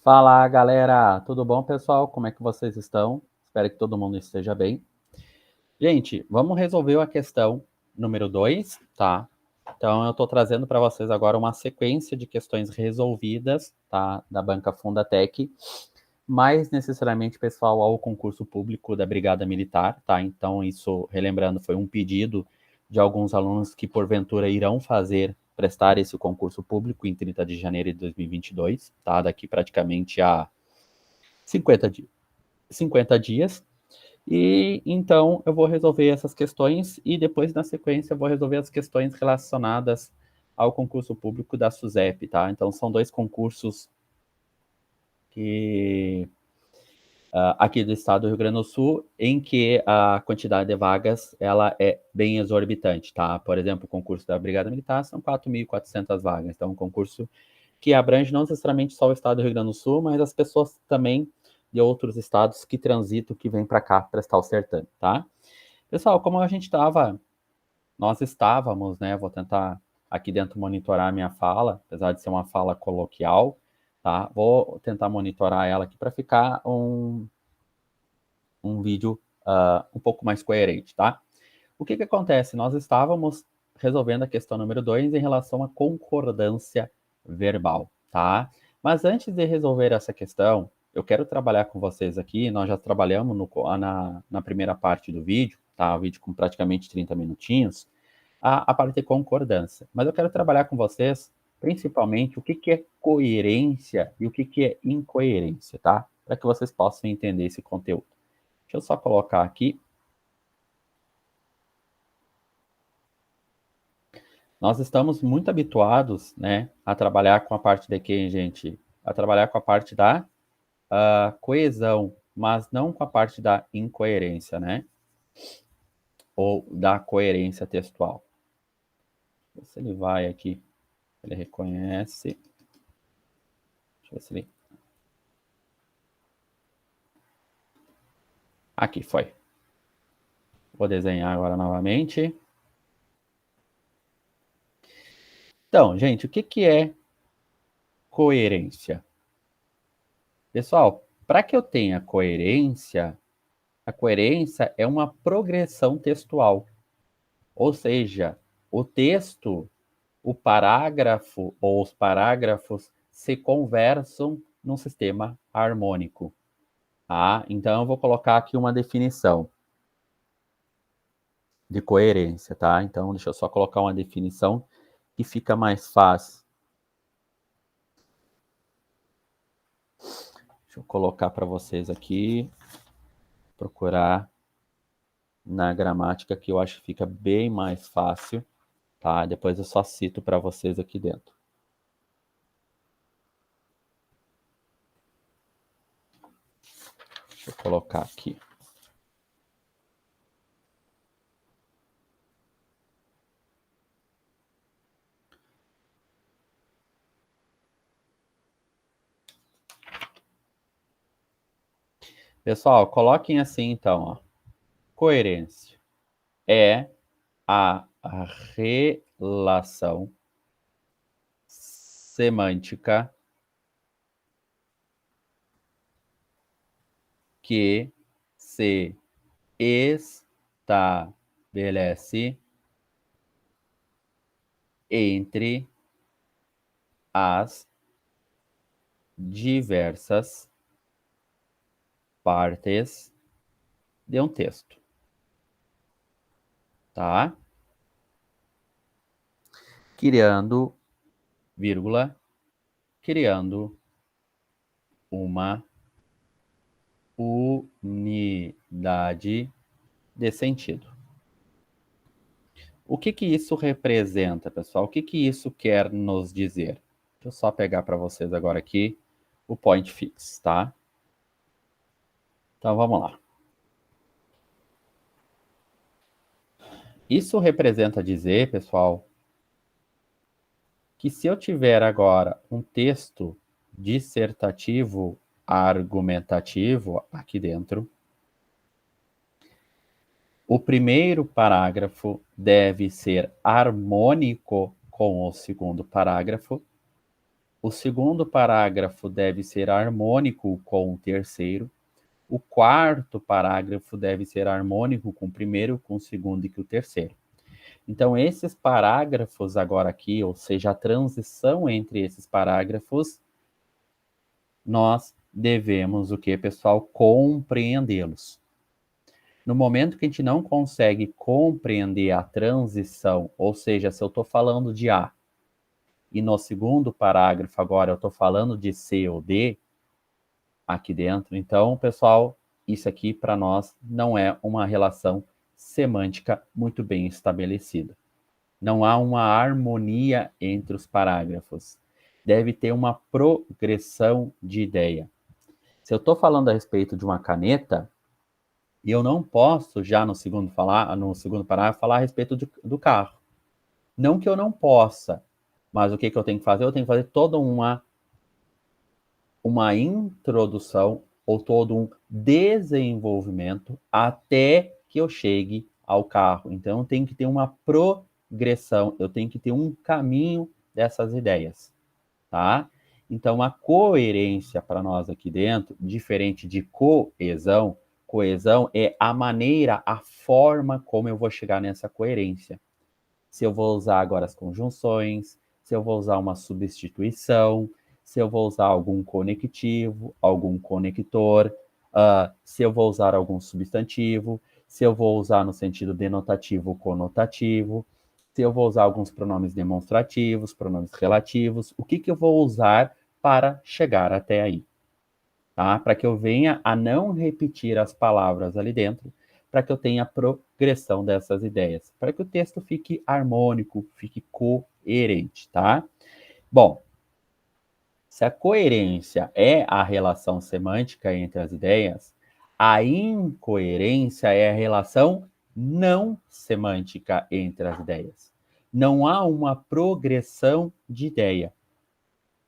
Fala, galera! Tudo bom, pessoal? Como é que vocês estão? Espero que todo mundo esteja bem. Gente, vamos resolver a questão número 2, tá? Então, eu estou trazendo para vocês agora uma sequência de questões resolvidas, tá? Da Banca Fundatec, mais necessariamente, pessoal, ao concurso público da Brigada Militar, tá? Então, isso, relembrando, foi um pedido de alguns alunos que, porventura, irão prestar esse concurso público em 30 de janeiro de 2022, tá? Daqui praticamente a 50 dias. 50 dias. E então eu vou resolver essas questões e depois, na sequência, eu vou resolver as questões relacionadas ao concurso público da SUSEP, tá? Então são dois concursos que aqui do estado do Rio Grande do Sul, em que a quantidade de vagas ela é bem exorbitante, tá? Por exemplo, o concurso da Brigada Militar são 4.400 vagas, então um concurso que abrange não necessariamente só o estado do Rio Grande do Sul, mas as pessoas também de outros estados que transitam, que vêm para cá prestar o certame, tá? Pessoal, como nós estávamos, né? Vou tentar aqui dentro monitorar a minha fala, apesar de ser uma fala coloquial, tá? Vou tentar monitorar ela aqui para ficar um vídeo um pouco mais coerente, tá? O que acontece? Nós estávamos resolvendo a questão número 2 em relação à concordância verbal, tá? Mas antes de resolver essa questão, eu quero trabalhar com vocês aqui, nós já trabalhamos na primeira parte do vídeo, tá? O vídeo com praticamente 30 minutinhos, a parte de concordância. Mas eu quero trabalhar com vocês, principalmente, o que é coerência e o que é incoerência, tá? Para que vocês possam entender esse conteúdo. Deixa eu só colocar aqui. Nós estamos muito habituados, né, a trabalhar com a parte de quem, gente? A trabalhar com a parte da coesão, mas não com a parte da incoerência, né? Ou da coerência textual. Se ele vai aqui, ele reconhece. Deixa eu ver se ele... Aqui, foi. Vou desenhar agora novamente. Então, gente, o que é coerência? Pessoal, para que eu tenha coerência, a coerência é uma progressão textual. Ou seja, o texto, o parágrafo ou os parágrafos se conversam num sistema harmônico. Tá? Então, eu vou colocar aqui uma definição de coerência, tá? Então, deixa eu só colocar uma definição que fica mais fácil. Deixa eu colocar para vocês aqui, procurar na gramática que eu acho que fica bem mais fácil, tá? Depois eu só cito para vocês aqui dentro. Deixa eu colocar aqui. Pessoal, coloquem assim então, ó. Coerência é a relação semântica que se estabelece entre as diversas partes de um texto, tá? Criando, vírgula, criando uma unidade de sentido. O que isso representa, pessoal? O que isso quer nos dizer? Deixa eu só pegar para vocês agora aqui o point fix, tá? Então vamos lá. Isso representa dizer, pessoal, que se eu tiver agora um texto dissertativo argumentativo aqui dentro, o primeiro parágrafo deve ser harmônico com o segundo parágrafo O segundo parágrafo deve ser harmônico com o terceiro. O quarto parágrafo deve ser harmônico com o primeiro, com o segundo e com o terceiro. Então, esses parágrafos agora aqui, ou seja, a transição entre esses parágrafos, nós devemos o que, pessoal? Compreendê-los. No momento que a gente não consegue compreender a transição, ou seja, se eu estou falando de A e no segundo parágrafo agora eu estou falando de C ou D aqui dentro, então, pessoal, isso aqui para nós não é uma relação semântica muito bem estabelecida. Não há uma harmonia entre os parágrafos. Deve ter uma progressão de ideia. Se eu estou falando a respeito de uma caneta, e eu não posso já no segundo parágrafo falar a respeito do carro. Não que eu não possa, mas o que eu tenho que fazer? Eu tenho que fazer toda uma introdução ou todo um desenvolvimento até que eu chegue ao carro. Então, eu tenho que ter uma progressão, eu tenho que ter um caminho dessas ideias, tá? Então, a coerência para nós aqui dentro, diferente de coesão, coesão é a maneira, a forma como eu vou chegar nessa coerência. Se eu vou usar agora as conjunções, se eu vou usar uma substituição, se eu vou usar algum conectivo, algum conector, se eu vou usar algum substantivo, se eu vou usar no sentido denotativo ou conotativo, se eu vou usar alguns pronomes demonstrativos, pronomes relativos, o que eu vou usar para chegar até aí, tá? Para que eu venha a não repetir as palavras ali dentro, para que eu tenha progressão dessas ideias, para que o texto fique harmônico, fique coerente, tá? Bom, se a coerência é a relação semântica entre as ideias, a incoerência é a relação não semântica entre as ideias. Não há uma progressão de ideia.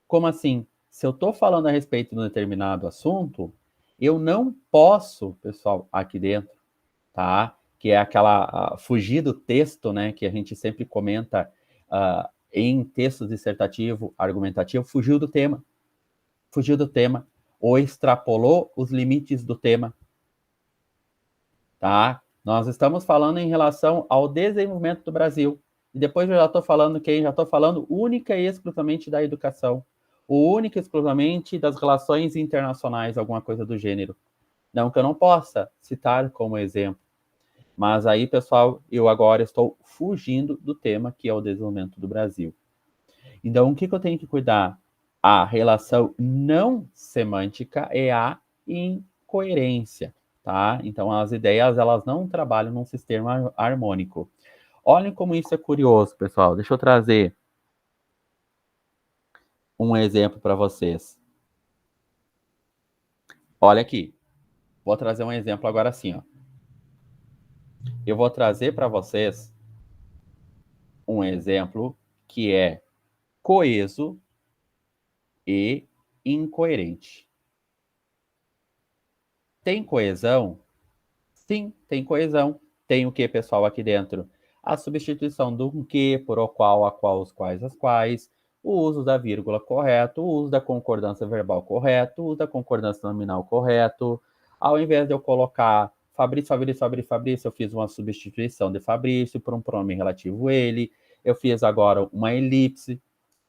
Como assim? Se eu estou falando a respeito de um determinado assunto, eu não posso, pessoal, aqui dentro, tá? Que é aquela fugir do texto, né? Que a gente sempre comenta em texto dissertativo, argumentativo, fugiu do tema ou extrapolou os limites do tema, tá? Nós estamos falando em relação ao desenvolvimento do Brasil. E depois eu já estou falando quem? Já estou falando única e exclusivamente da educação. Única e exclusivamente das relações internacionais, alguma coisa do gênero. Não que eu não possa citar como exemplo. Mas aí, pessoal, eu agora estou fugindo do tema que é o desenvolvimento do Brasil. Então, o que eu tenho que cuidar? A relação não semântica é a incoerência, tá? Então, as ideias, elas não trabalham num sistema harmônico. Olhem como isso é curioso, pessoal. Deixa eu trazer um exemplo para vocês. Olha aqui. Vou trazer um exemplo agora assim, ó. Eu vou trazer para vocês um exemplo que é coeso e incoerente. Tem coesão? Sim, tem coesão. Tem o que, pessoal, aqui dentro? A substituição do que por o qual, a qual, os quais, as quais, o uso da vírgula correto, o uso da concordância verbal correto, o uso da concordância nominal correto. Ao invés de eu colocar Fabrício, Fabrício, Fabrício, Fabrício, eu fiz uma substituição de Fabrício por um pronome relativo ele. Eu fiz agora uma elipse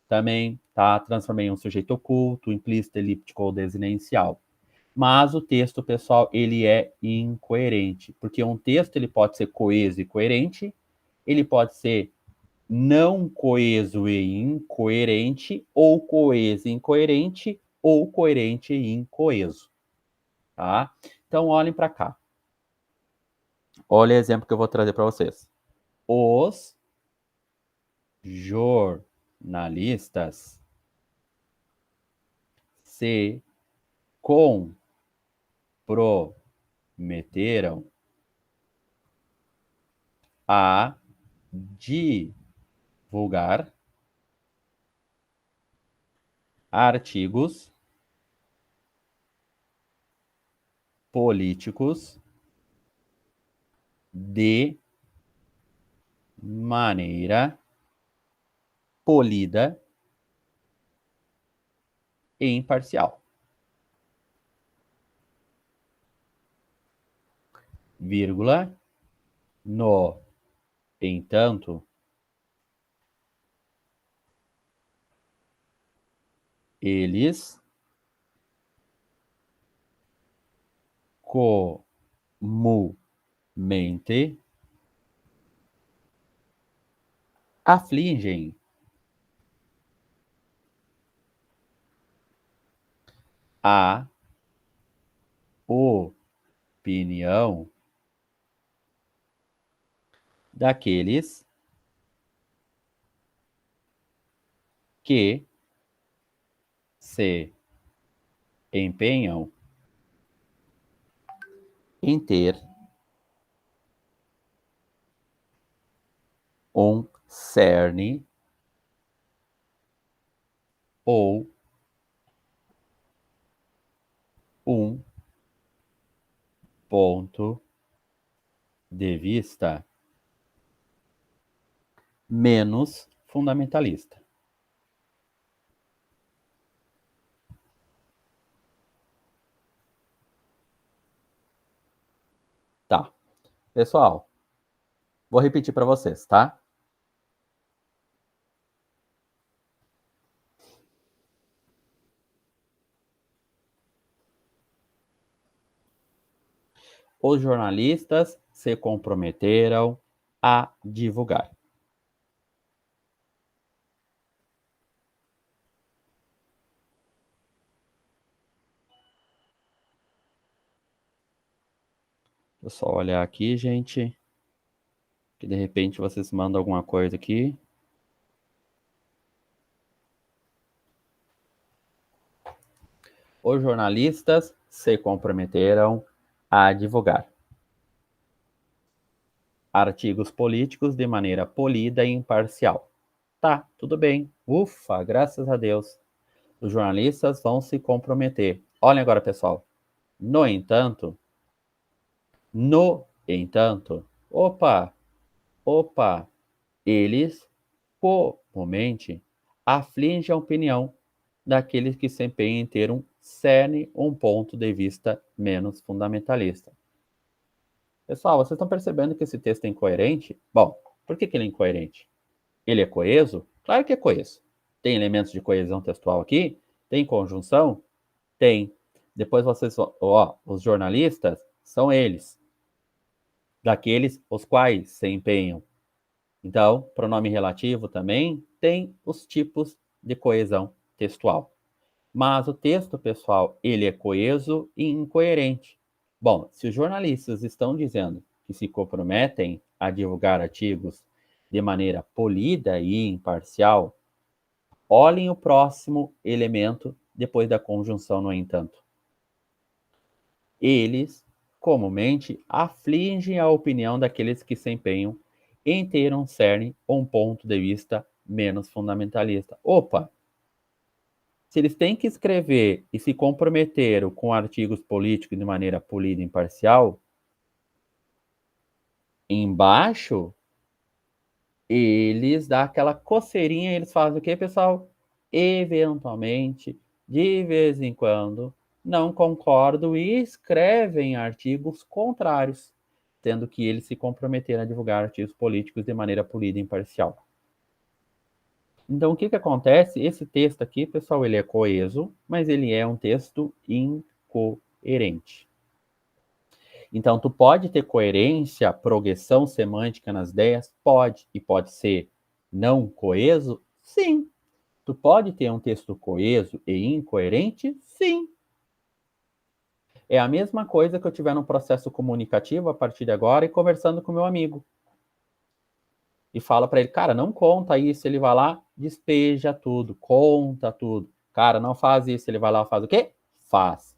também, tá? Transformei em um sujeito oculto, implícito, elíptico ou desinencial. Mas o texto, pessoal, ele é incoerente, porque um texto ele pode ser coeso e coerente, ele pode ser não coeso e incoerente, ou coeso e incoerente, ou coerente e incoeso, tá? Então, olhem para cá. Olha o exemplo que eu vou trazer para vocês. Os jornalistas se comprometeram a divulgar artigos políticos de maneira polida e imparcial. Vírgula, no entanto, eles comumente afligem a opinião daqueles que se empenham em ter um cerne ou um ponto de vista menos fundamentalista. Tá. Pessoal, vou repetir para vocês, tá? Os jornalistas se comprometeram a divulgar. Deixa eu só olhar aqui, gente. Que de repente vocês mandam alguma coisa aqui. Os jornalistas se comprometeram a divulgar artigos políticos de maneira polida e imparcial. Tá, tudo bem. Ufa, graças a Deus. Os jornalistas vão se comprometer. Olhem agora, pessoal. No entanto, opa, eles comumente afligem a opinião daqueles que se empenham em ter um cerne, um ponto de vista menos fundamentalista. Pessoal, vocês estão percebendo que esse texto é incoerente? Bom, por que ele é incoerente? Ele é coeso? Claro que é coeso. Tem elementos de coesão textual aqui? Tem conjunção? Tem. Depois vocês, os jornalistas são eles, daqueles os quais se empenham. Então, pronome relativo também tem os tipos de coesão textual. Mas o texto, pessoal, ele é coeso e incoerente. Bom, se os jornalistas estão dizendo que se comprometem a divulgar artigos de maneira polida e imparcial, olhem o próximo elemento depois da conjunção, no entanto. Eles, comumente, afligem a opinião daqueles que se empenham em ter um cerne ou um ponto de vista menos fundamentalista. Opa! Se eles têm que escrever e se comprometeram com artigos políticos de maneira polida e imparcial, embaixo, eles dão aquela coceirinha e eles fazem o quê, pessoal? Eventualmente, de vez em quando, não concordam e escrevem artigos contrários, tendo que eles se comprometeram a divulgar artigos políticos de maneira polida e imparcial. Então, o que acontece? Esse texto aqui, pessoal, ele é coeso, mas ele é um texto incoerente. Então, tu pode ter coerência, progressão semântica nas ideias? Pode. E pode ser não coeso? Sim. Tu pode ter um texto coeso e incoerente? Sim. É a mesma coisa que eu tiver num processo comunicativo a partir de agora e conversando com meu amigo. E fala para ele, cara, não conta isso. Ele vai lá, despeja tudo, conta tudo. Cara, não faz isso. Ele vai lá, faz o quê? Faz.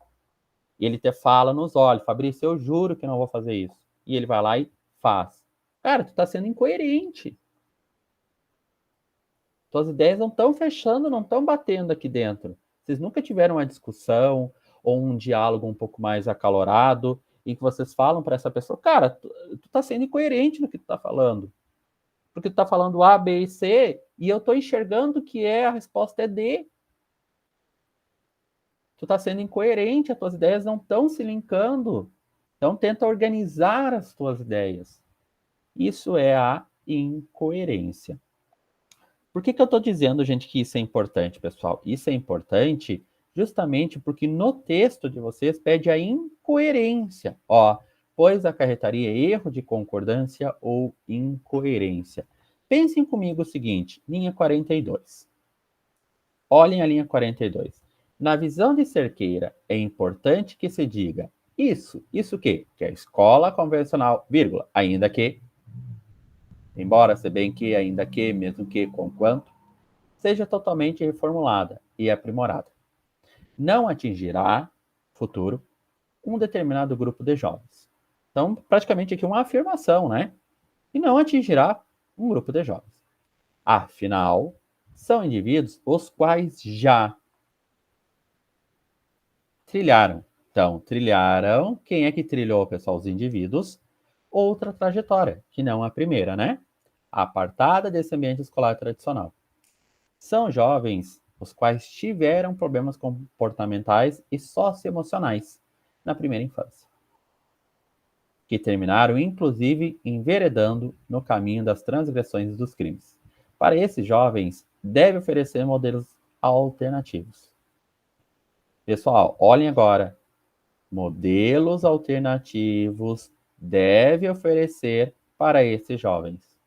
E ele te fala nos olhos, Fabrício, eu juro que não vou fazer isso. E ele vai lá e faz. Cara, tu tá sendo incoerente. Tuas ideias não estão fechando, não estão batendo aqui dentro. Vocês nunca tiveram uma discussão ou um diálogo um pouco mais acalorado em que vocês falam para essa pessoa, cara, tu tá sendo incoerente no que tu tá falando. Porque tu tá falando A, B e C e eu tô enxergando que a resposta é D. Tu tá sendo incoerente, as tuas ideias não estão se linkando. Então, tenta organizar as tuas ideias. Isso é a incoerência. Por que eu estou dizendo, gente, que isso é importante, pessoal? Isso é importante justamente porque no texto de vocês pede a incoerência. Ó, pois acarretaria erro de concordância ou incoerência. Pensem comigo o seguinte, linha 42. Olhem a linha 42. Na visão de Cerqueira, é importante que se diga isso o quê? Que a escola convencional, vírgula, ainda que, embora se bem que, ainda que, mesmo que, conquanto, seja totalmente reformulada e aprimorada. Não atingirá, futuro, um determinado grupo de jovens. Então, praticamente aqui uma afirmação, né? E não atingirá um grupo de jovens. Afinal, são indivíduos os quais já trilharam. Então, trilharam. Quem é que trilhou, pessoal? Os indivíduos. Outra trajetória, que não a primeira, né? Apartada desse ambiente escolar tradicional. São jovens os quais tiveram problemas comportamentais e socioemocionais na primeira infância, que terminaram, inclusive, enveredando no caminho das transgressões e dos crimes. Para esses jovens, deve oferecer modelos alternativos. Pessoal, olhem agora. Modelos alternativos deve oferecer para esses jovens.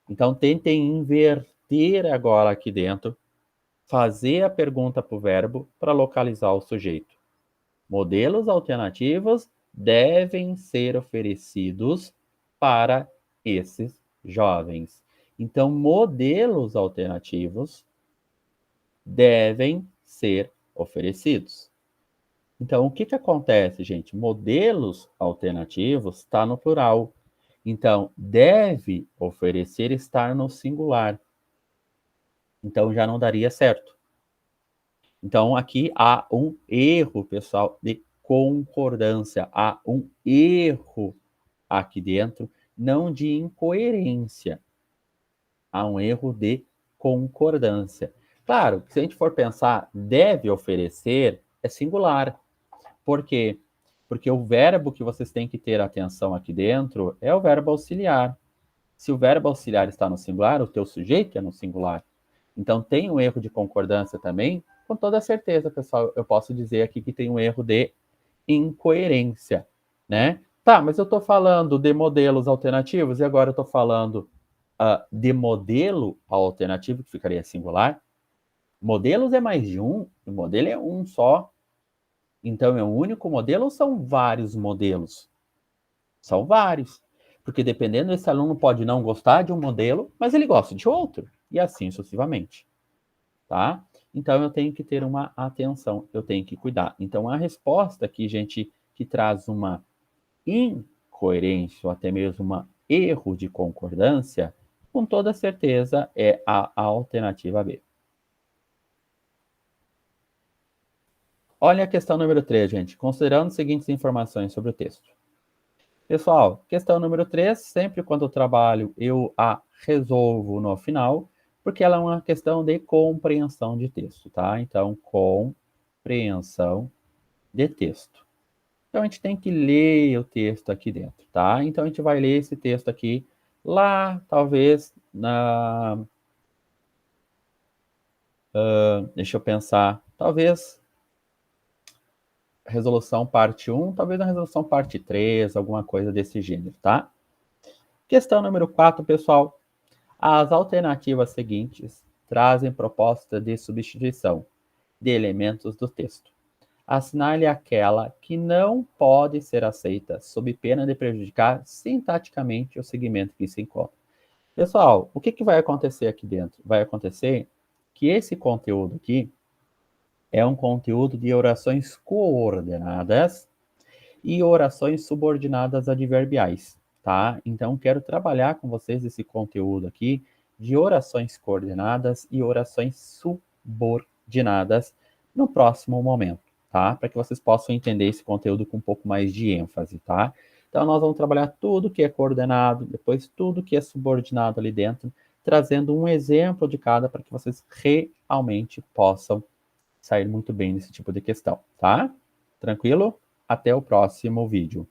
Então, tentem inverter agora aqui dentro, fazer a pergunta para o verbo para localizar o sujeito. Modelos alternativos devem ser oferecidos para esses jovens. Então, modelos alternativos devem ser oferecidos. Então, o que acontece, gente? Modelos alternativos está no plural. Então, deve oferecer estar no singular. Então, já não daria certo. Então, aqui há um erro, pessoal, de concordância. Há um erro aqui dentro, não de incoerência. Há um erro de concordância. Claro, se a gente for pensar, deve oferecer é singular. Por quê? Porque o verbo que vocês têm que ter atenção aqui dentro é o verbo auxiliar. Se o verbo auxiliar está no singular, o teu sujeito é no singular. Então tem um erro de concordância também, com toda certeza, pessoal. Eu posso dizer aqui que tem um erro de incoerência, né? Tá, mas eu estou falando de modelos alternativos e agora eu estou falando de modelo alternativo, que ficaria singular. Modelos é mais de um, o modelo é um só. Então, é um único modelo ou são vários modelos? São vários. Porque dependendo, esse aluno pode não gostar de um modelo, mas ele gosta de outro. E assim sucessivamente. Tá? Então, eu tenho que ter uma atenção, eu tenho que cuidar. Então, a resposta aqui, gente, que traz uma incoerência ou até mesmo um erro de concordância, com toda certeza é a alternativa B. Olha a questão número 3, gente. Considerando as seguintes informações sobre o texto. Pessoal, questão número 3, sempre quando eu trabalho, eu a resolvo no final, porque ela é uma questão de compreensão de texto, tá? Então, compreensão de texto. Então, a gente tem que ler o texto aqui dentro, tá? Então, a gente vai ler esse texto aqui lá, talvez, deixa eu pensar, talvez resolução parte 1, talvez na resolução parte 3, alguma coisa desse gênero, tá? Questão número 4, pessoal. As alternativas seguintes trazem proposta de substituição de elementos do texto. Assinale aquela que não pode ser aceita, sob pena de prejudicar sintaticamente o segmento que se encontra. Pessoal, o que vai acontecer aqui dentro? Vai acontecer que esse conteúdo aqui é um conteúdo de orações coordenadas e orações subordinadas adverbiais, tá? Então, quero trabalhar com vocês esse conteúdo aqui de orações coordenadas e orações subordinadas no próximo momento, tá? Para que vocês possam entender esse conteúdo com um pouco mais de ênfase, tá? Então, nós vamos trabalhar tudo que é coordenado, depois tudo que é subordinado ali dentro, trazendo um exemplo de cada para que vocês realmente possam sair muito bem nesse tipo de questão, tá? Tranquilo? Até o próximo vídeo.